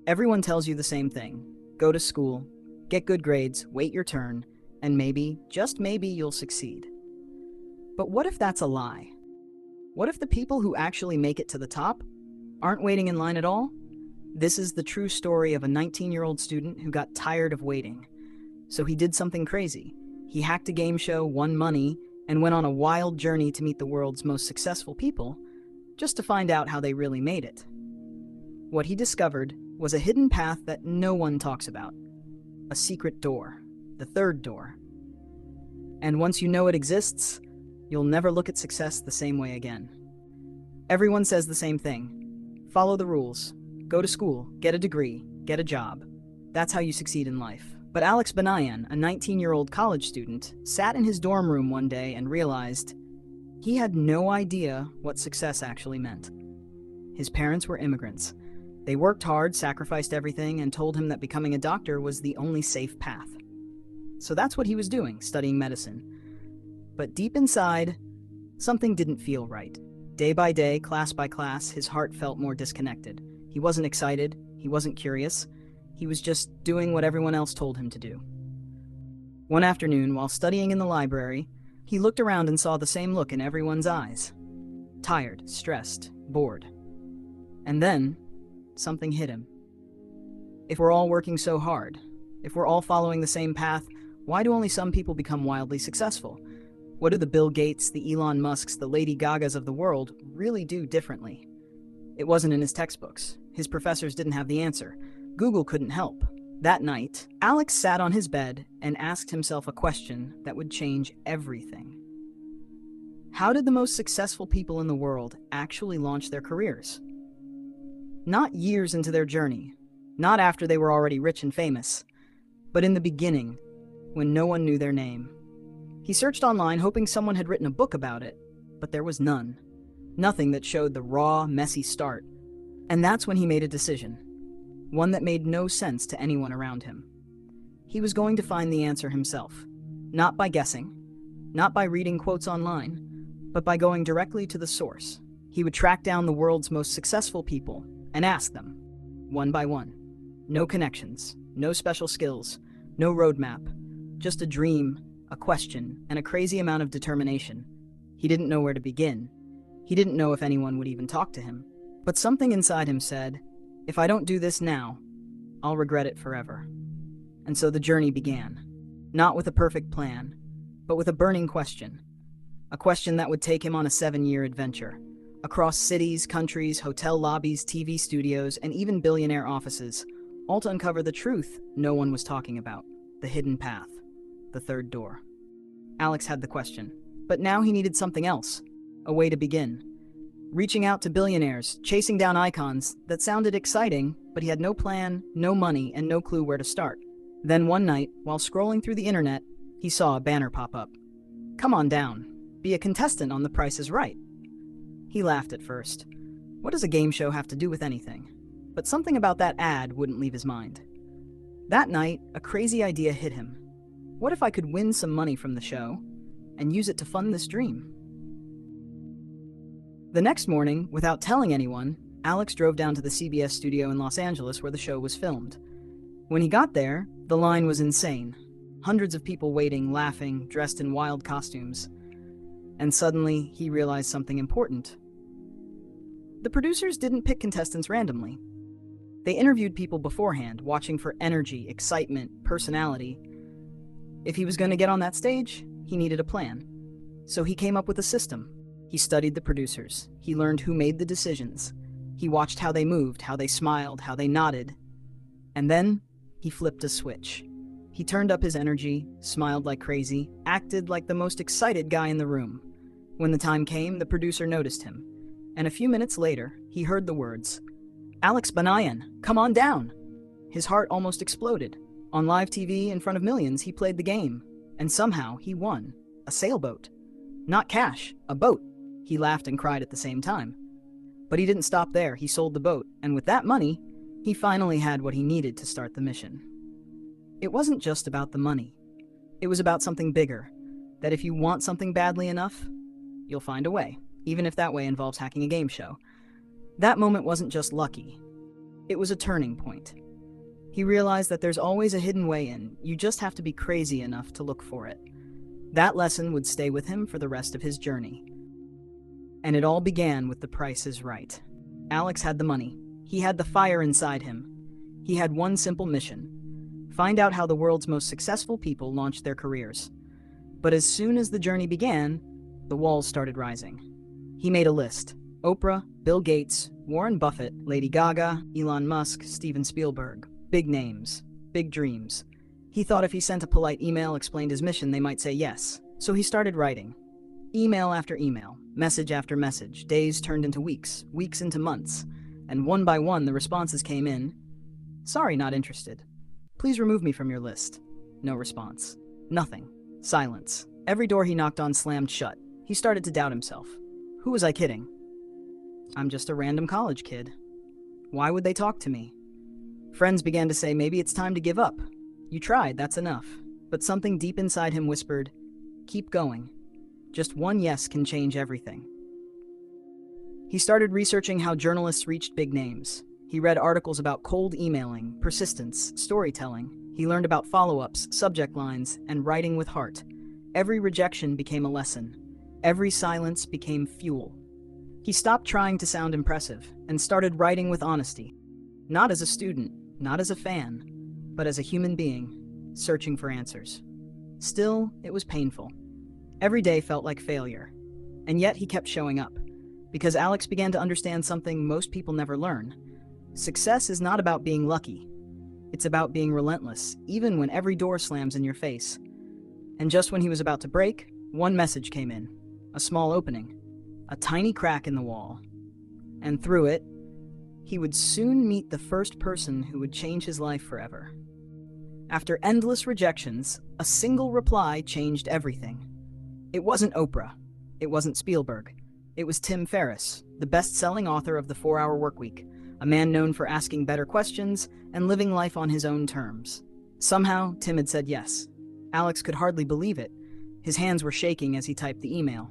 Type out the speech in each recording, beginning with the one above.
Everyone tells you the same thing. Go to school, get good grades, wait your turn, and maybe, just maybe, you'll succeed. But what if that's a lie? What if the people who actually make it to the top aren't waiting in line at all? This is the true story of a 19-year-old student who got tired of waiting. So he did something crazy. He hacked a game show, won money, and went on a wild journey to meet the world's most successful people, just to find out how they really made it. What he discovered was a hidden path that no one talks about. A secret door. The third door. And once you know it exists, you'll never look at success the same way again. Everyone says the same thing. Follow the rules. Go to school, get a degree, get a job. That's how you succeed in life. But Alex Banayan, a 19-year-old college student, sat in his dorm room one day and realized he had no idea what success actually meant. His parents were immigrants. They worked hard, sacrificed everything, and told him that becoming a doctor was the only safe path. So that's what he was doing, studying medicine. But deep inside, something didn't feel right. Day by day, class by class, his heart felt more disconnected. He wasn't excited, he wasn't curious, he was just doing what everyone else told him to do. One afternoon, while studying in the library, he looked around and saw the same look in everyone's eyes. Tired, stressed, bored. And then, something hit him. If we're all working so hard, if we're all following the same path, why do only some people become wildly successful? What do the Bill Gates, the Elon Musks, the Lady Gagas of the world really do differently? It wasn't in his textbooks. His professors didn't have the answer. Google couldn't help. That night, Alex sat on his bed and asked himself a question that would change everything. How did the most successful people in the world actually launch their careers? Not years into their journey, not after they were already rich and famous, but in the beginning, when no one knew their name. He searched online hoping someone had written a book about it, but there was none. Nothing that showed the raw, messy start. And that's when he made a decision. One that made no sense to anyone around him. He was going to find the answer himself. Not by guessing, not by reading quotes online, but by going directly to the source. He would track down the world's most successful people and ask them, one by one. No connections, no special skills, no roadmap, just a dream, a question, and a crazy amount of determination. He didn't know where to begin. He didn't know if anyone would even talk to him. But something inside him said, if I don't do this now, I'll regret it forever. And so the journey began. Not with a perfect plan, but with a burning question. A question that would take him on a 7-year adventure. Across cities, countries, hotel lobbies, TV studios, and even billionaire offices, all to uncover the truth no one was talking about. The hidden path. The third door. Alex had the question, but now he needed something else. A way to begin. Reaching out to billionaires, chasing down icons that sounded exciting, but he had no plan, no money, and no clue where to start. Then one night, while scrolling through the internet, he saw a banner pop up. Come on down. Be a contestant on The Price is Right. He laughed at first. What does a game show have to do with anything? But something about that ad wouldn't leave his mind. That night, a crazy idea hit him. What if I could win some money from the show and use it to fund this dream? The next morning, without telling anyone, Alex drove down to the CBS studio in Los Angeles where the show was filmed. When he got there, the line was insane. Hundreds of people waiting, laughing, dressed in wild costumes. And suddenly, he realized something important. The producers didn't pick contestants randomly. They interviewed people beforehand, watching for energy, excitement, personality. If he was going to get on that stage, he needed a plan. So he came up with a system. He studied the producers. He learned who made the decisions. He watched how they moved, how they smiled, how they nodded. And then, he flipped a switch. He turned up his energy, smiled like crazy, acted like the most excited guy in the room. When the time came, the producer noticed him. And a few minutes later, he heard the words, "Alex Banayan, come on down!" His heart almost exploded. On live TV, in front of millions, he played the game. And somehow, he won. A sailboat. Not cash, a boat. He laughed and cried at the same time. But he didn't stop there. He sold the boat, and with that money, he finally had what he needed to start the mission. It wasn't just about the money. It was about something bigger, that if you want something badly enough, you'll find a way, even if that way involves hacking a game show. That moment wasn't just lucky. It was a turning point. He realized that there's always a hidden way in, you just have to be crazy enough to look for it. That lesson would stay with him for the rest of his journey. And it all began with The Price is Right. Alex had the money. He had the fire inside him. He had one simple mission: find out how the world's most successful people launched their careers. But as soon as the journey began, the walls started rising. He made a list: Oprah, Bill Gates, Warren Buffett, Lady Gaga, Elon Musk, Steven Spielberg. Big names, big dreams. He thought if he sent a polite email, explained his mission, they might say yes. So he started writing. Email after email, message after message. Days turned into weeks, weeks into months. And one by one, the responses came in. Sorry, not interested. Please remove me from your list. No response. Nothing. Silence. Every door he knocked on slammed shut. He started to doubt himself. Who was I kidding? I'm just a random college kid. Why would they talk to me? Friends began to say, maybe it's time to give up. You tried, that's enough. But something deep inside him whispered, keep going. Just one yes can change everything. He started researching how journalists reached big names. He read articles about cold emailing, persistence, storytelling. He learned about follow-ups, subject lines, and writing with heart. Every rejection became a lesson. Every silence became fuel. He stopped trying to sound impressive and started writing with honesty. Not as a student, not as a fan, but as a human being, searching for answers. Still, it was painful. Every day felt like failure. And yet he kept showing up, because Alex began to understand something most people never learn. Success is not about being lucky. It's about being relentless, even when every door slams in your face. And just when he was about to break, one message came in. A small opening. A tiny crack in the wall. And through it, he would soon meet the first person who would change his life forever. After endless rejections, a single reply changed everything. It wasn't Oprah. It wasn't Spielberg. It was Tim Ferriss, the best-selling author of The 4-Hour Workweek, a man known for asking better questions and living life on his own terms. Somehow, Tim had said yes. Alex could hardly believe it. His hands were shaking as he typed the email.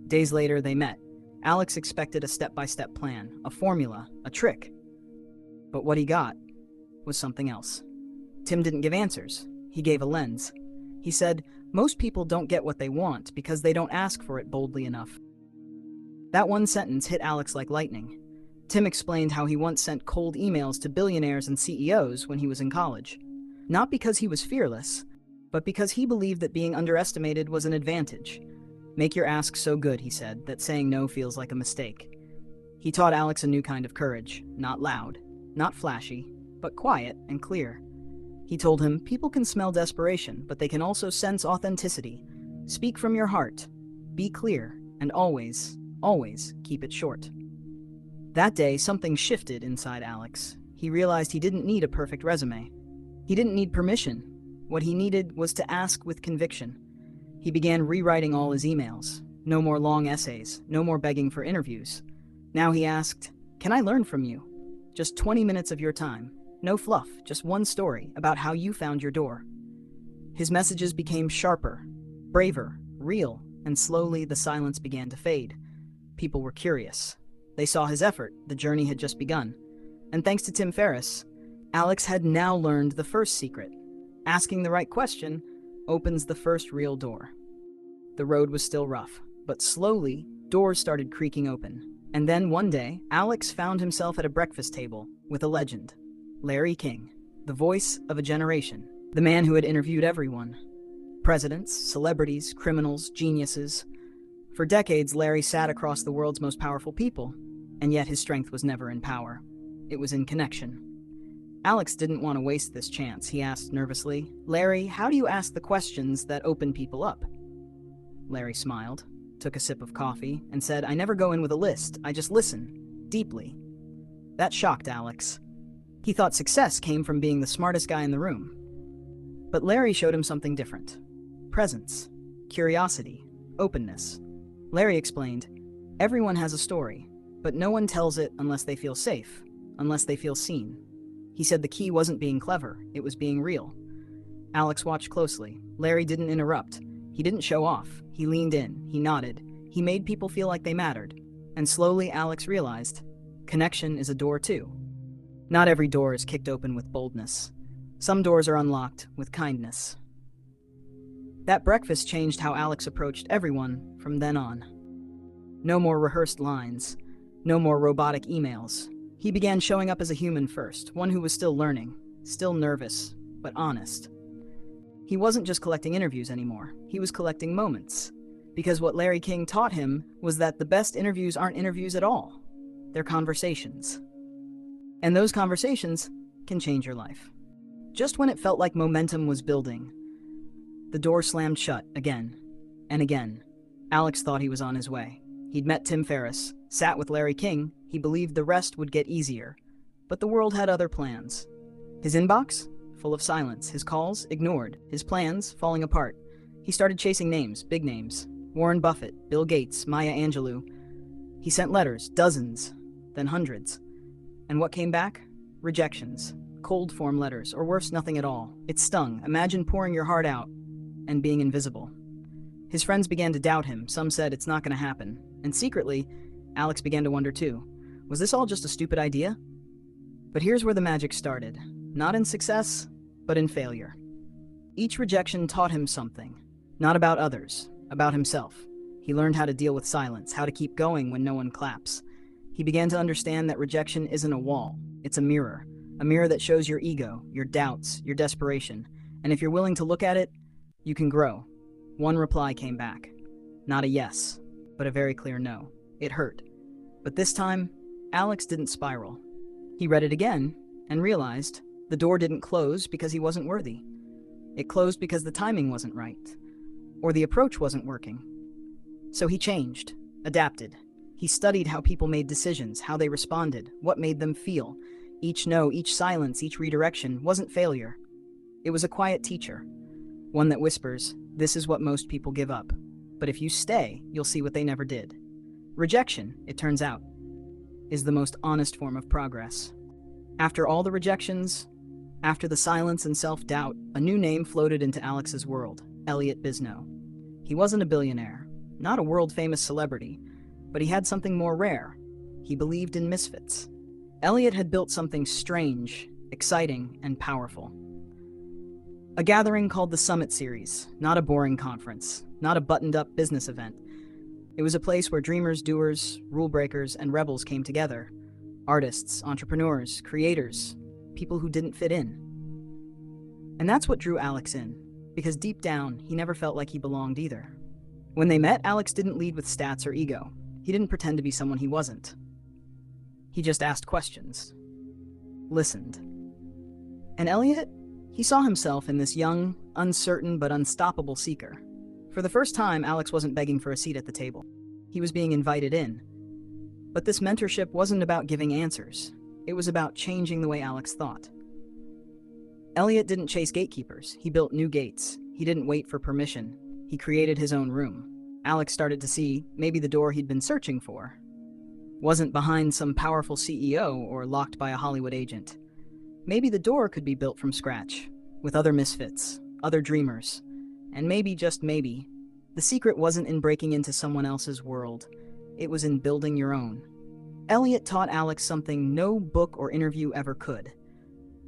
Days later, they met. Alex expected a step-by-step plan, a formula, a trick. But what he got was something else. Tim didn't give answers. He gave a lens. He said, most people don't get what they want because they don't ask for it boldly enough. That one sentence hit Alex like lightning. Tim explained how he once sent cold emails to billionaires and CEOs when he was in college. Not because he was fearless, but because he believed that being underestimated was an advantage. Make your ask so good, he said, that saying no feels like a mistake. He taught Alex a new kind of courage, not loud, not flashy, but quiet and clear. He told him, people can smell desperation, but they can also sense authenticity. Speak from your heart, be clear, and always, always keep it short. That day, something shifted inside Alex. He realized he didn't need a perfect resume. He didn't need permission. What he needed was to ask with conviction. He began rewriting all his emails. No more long essays, no more begging for interviews. Now he asked, can I learn from you? Just 20 minutes of your time. No fluff, just one story about how you found your door. His messages became sharper, braver, real, and slowly the silence began to fade. People were curious. They saw his effort, the journey had just begun. And thanks to Tim Ferriss, Alex had now learned the first secret. Asking the right question opens the first real door. The road was still rough, but slowly, doors started creaking open. And then one day, Alex found himself at a breakfast table with a legend. Larry King, the voice of a generation, the man who had interviewed everyone. Presidents, celebrities, criminals, geniuses. For decades, Larry sat across the world's most powerful people, and yet his strength was never in power. It was in connection. Alex didn't want to waste this chance. He asked nervously, Larry, how do you ask the questions that open people up? Larry smiled, took a sip of coffee, and said, I never go in with a list. I just listen, deeply. That shocked Alex. He thought success came from being the smartest guy in the room. But Larry showed him something different. Presence, curiosity, openness. Larry explained, everyone has a story, but no one tells it unless they feel safe, unless they feel seen. He said the key wasn't being clever, it was being real. Alex watched closely. Larry didn't interrupt. He didn't show off. He leaned in, he nodded. He made people feel like they mattered. And slowly Alex realized, connection is a door too. Not every door is kicked open with boldness. Some doors are unlocked with kindness. That breakfast changed how Alex approached everyone from then on. No more rehearsed lines, no more robotic emails. He began showing up as a human first, one who was still learning, still nervous, but honest. He wasn't just collecting interviews anymore, he was collecting moments. Because what Larry King taught him was that the best interviews aren't interviews at all. They're conversations. And those conversations can change your life. Just when it felt like momentum was building, the door slammed shut again and again. Alex thought he was on his way. He'd met Tim Ferriss, sat with Larry King. He believed the rest would get easier. But the world had other plans. His inbox? Full of silence. His calls? Ignored. His plans? Falling apart. He started chasing names, big names. Warren Buffett, Bill Gates, Maya Angelou. He sent letters, dozens, then hundreds. And what came back? Rejections. Cold form letters, or worse, nothing at all. It stung. Imagine pouring your heart out and being invisible. His friends began to doubt him. Some said it's not going to happen. And secretly, Alex began to wonder too. Was this all just a stupid idea? But here's where the magic started. Not in success, but in failure. Each rejection taught him something. Not about others, about himself. He learned how to deal with silence, how to keep going when no one claps. He began to understand that rejection isn't a wall, it's a mirror that shows your ego, your doubts, your desperation. And if you're willing to look at it, you can grow. One reply came back. Not a yes, but a very clear no. It hurt. But this time, Alex didn't spiral. He read it again and realized the door didn't close because he wasn't worthy. It closed because the timing wasn't right, or the approach wasn't working. So he changed, adapted. He studied how people made decisions, how they responded, what made them feel. Each no, each silence, each redirection wasn't failure. It was a quiet teacher, one that whispers, "This is what most people give up. But if you stay, you'll see what they never did." Rejection, it turns out, is the most honest form of progress. After all the rejections, after the silence and self-doubt, a new name floated into Alex's world, Elliott Bisnow. He wasn't a billionaire, not a world-famous celebrity, but he had something more rare. He believed in misfits. Elliott had built something strange, exciting, and powerful. A gathering called the Summit Series, not a boring conference, not a buttoned-up business event. It was a place where dreamers, doers, rule breakers, and rebels came together. Artists, entrepreneurs, creators, people who didn't fit in. And that's what drew Alex in, because deep down, he never felt like he belonged either. When they met, Alex didn't lead with stats or ego. He didn't pretend to be someone he wasn't. He just asked questions, listened. And Elliott, he saw himself in this young, uncertain but unstoppable seeker. For the first time, Alex wasn't begging for a seat at the table. He was being invited in. But this mentorship wasn't about giving answers. It was about changing the way Alex thought. Elliott didn't chase gatekeepers. He built new gates. He didn't wait for permission. He created his own room. Alex started to see maybe the door he'd been searching for wasn't behind some powerful CEO or locked by a Hollywood agent. Maybe the door could be built from scratch, with other misfits, other dreamers. And maybe, just maybe, the secret wasn't in breaking into someone else's world. It was in building your own. Elliott taught Alex something no book or interview ever could.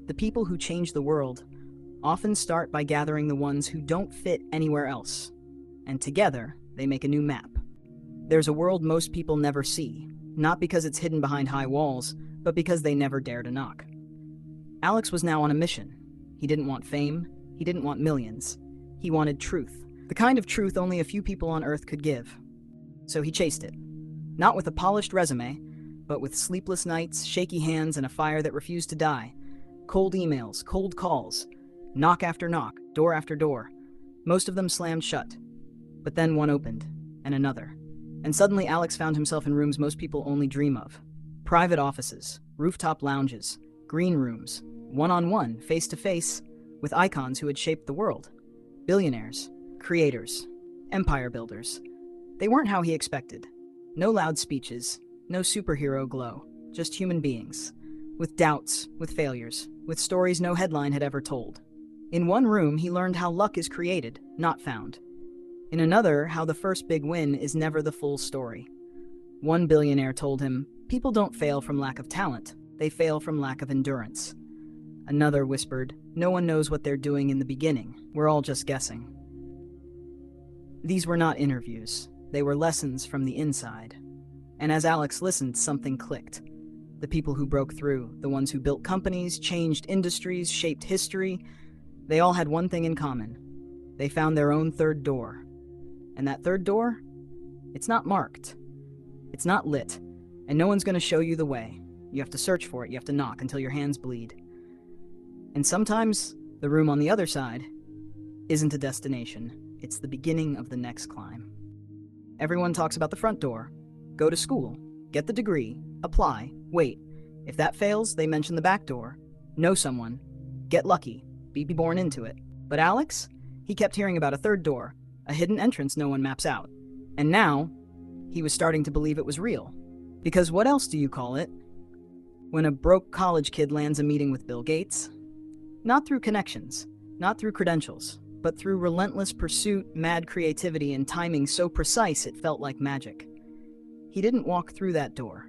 The people who change the world often start by gathering the ones who don't fit anywhere else. And together, they make a new map. There's a world most people never see, not because it's hidden behind high walls, but because they never dare to knock. Alex was now on a mission. He didn't want fame. He didn't want millions. He wanted truth, the kind of truth only a few people on Earth could give. So he chased it. Not with a polished resume, but with sleepless nights, shaky hands, and a fire that refused to die. Cold emails, cold calls, knock after knock, door after door. Most of them slammed shut. But then one opened, and another. And suddenly Alex found himself in rooms most people only dream of. Private offices, rooftop lounges, green rooms, one-on-one, face-to-face, with icons who had shaped the world. Billionaires, creators, empire builders. They weren't how he expected. No loud speeches, no superhero glow, just human beings, with doubts, with failures, with stories no headline had ever told. In one room, he learned how luck is created, not found. In another, how the first big win is never the full story. One billionaire told him, "People don't fail from lack of talent. they fail from lack of endurance. Another whispered, no one knows what they're doing in the beginning. We're all just guessing. These were not interviews. They were lessons from the inside. And as Alex listened, something clicked. The people who broke through, the ones who built companies, changed industries, shaped history, they all had one thing in common. They found their own third door. And that third door? It's not marked. It's not lit. And no one's going to show you the way. You have to search for it. You have to knock until your hands bleed. And sometimes, the room on the other side isn't a destination. It's the beginning of the next climb. Everyone talks about the front door. Go to school. Get the degree. Apply. Wait. If that fails, they mention the back door. Know someone. Get lucky. Be born into it. But Alex? He kept hearing about a third door. A hidden entrance no one maps out. And now, he was starting to believe it was real. Because what else do you call it when a broke college kid lands a meeting with Bill Gates? Not through connections, not through credentials, but through relentless pursuit, mad creativity, and timing so precise it felt like magic. He didn't walk through that door.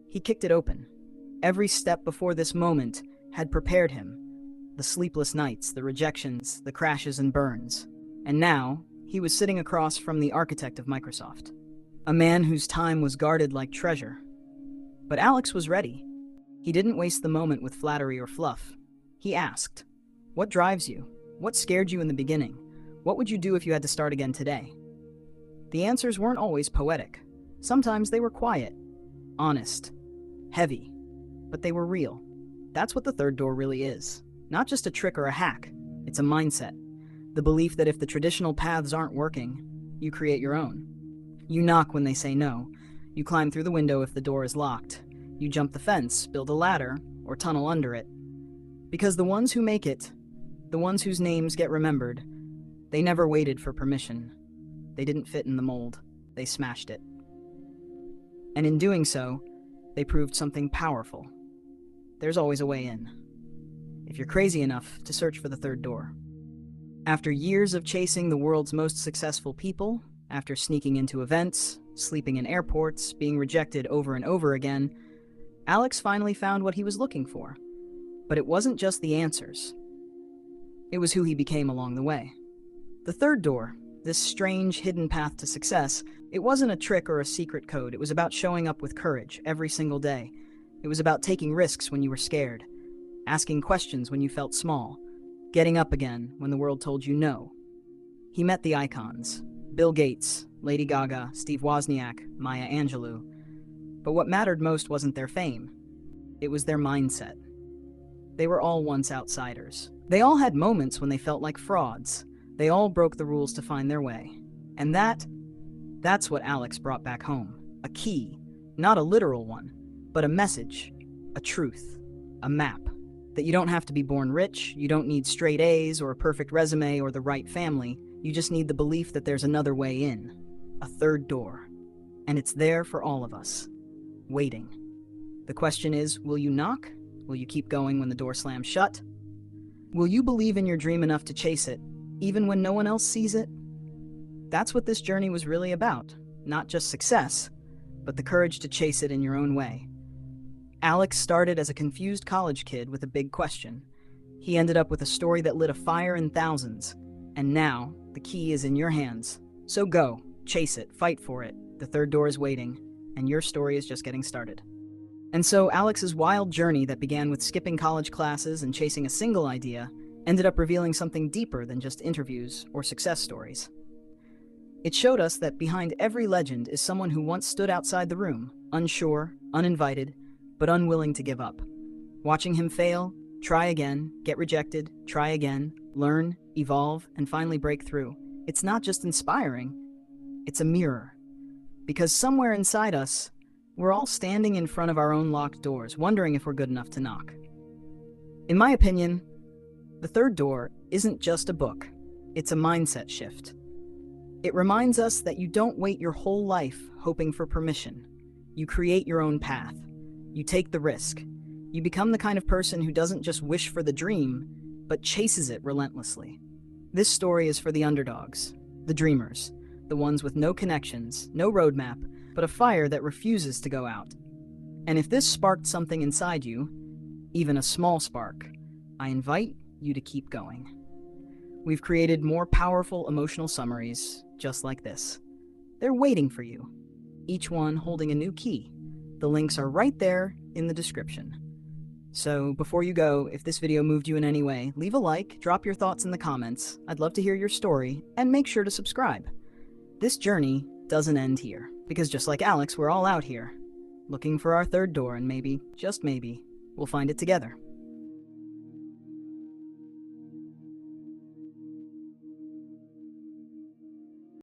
He kicked it open. Every step before this moment had prepared him. The sleepless nights, the rejections, the crashes and burns. And now, he was sitting across from the architect of Microsoft. A man whose time was guarded like treasure. But Alex was ready. He didn't waste the moment with flattery or fluff. He asked, "What drives you? What scared you in the beginning? What would you do if you had to start again today?" The answers weren't always poetic. Sometimes they were quiet, honest, heavy, but they were real. That's what the third door really is. Not just a trick or a hack. It's a mindset. The belief that if the traditional paths aren't working, you create your own. You knock when they say no. You climb through the window if the door is locked. You jump the fence, build a ladder, or tunnel under it. Because the ones who make it, the ones whose names get remembered, they never waited for permission. They didn't fit in the mold. They smashed it. And in doing so, they proved something powerful. There's always a way in. If you're crazy enough to search for the third door. After years of chasing the world's most successful people, after sneaking into events, sleeping in airports, being rejected over and over again, Alex finally found what he was looking for. But it wasn't just the answers. It was who he became along the way. The third door, this strange hidden path to success, it wasn't a trick or a secret code. It was about showing up with courage every single day. It was about taking risks when you were scared, asking questions when you felt small, getting up again when the world told you no. He met the icons, Bill Gates, Lady Gaga, Steve Wozniak, Maya Angelou. But what mattered most wasn't their fame. It was their mindset. They were all once outsiders. They all had moments when they felt like frauds. They all broke the rules to find their way. And that's what Alex brought back home. A key, not a literal one, but a message, a truth, a map. That you don't have to be born rich, you don't need straight A's or a perfect resume or the right family. You just need the belief that there's another way in, a third door. And it's there for all of us, waiting. The question is, will you knock? Will you keep going when the door slams shut? Will you believe in your dream enough to chase it, even when no one else sees it? That's what this journey was really about. Not just success, but the courage to chase it in your own way. Alex started as a confused college kid with a big question. He ended up with a story that lit a fire in thousands. And now, the key is in your hands. So go, chase it, fight for it. The third door is waiting, and your story is just getting started. And so Alex's wild journey that began with skipping college classes and chasing a single idea ended up revealing something deeper than just interviews or success stories. It showed us that behind every legend is someone who once stood outside the room, unsure, uninvited, but unwilling to give up. Watching him fail, try again, get rejected, try again, learn, evolve, and finally break through. It's not just inspiring, it's a mirror. Because somewhere inside us, we're all standing in front of our own locked doors, wondering if we're good enough to knock. In my opinion, the third door isn't just a book, it's a mindset shift. It reminds us that you don't wait your whole life hoping for permission. You create your own path. You take the risk. You become the kind of person who doesn't just wish for the dream, but chases it relentlessly. This story is for the underdogs, the dreamers, the ones with no connections, no roadmap, but a fire that refuses to go out. And if this sparked something inside you, even a small spark, I invite you to keep going. We've created more powerful emotional summaries just like this. They're waiting for you, each one holding a new key. The links are right there in the description. So before you go, if this video moved you in any way, leave a like, drop your thoughts in the comments. I'd love to hear your story, and make sure to subscribe. This journey doesn't end here, because just like Alex, we're all out here, looking for our third door, and maybe, just maybe, we'll find it together.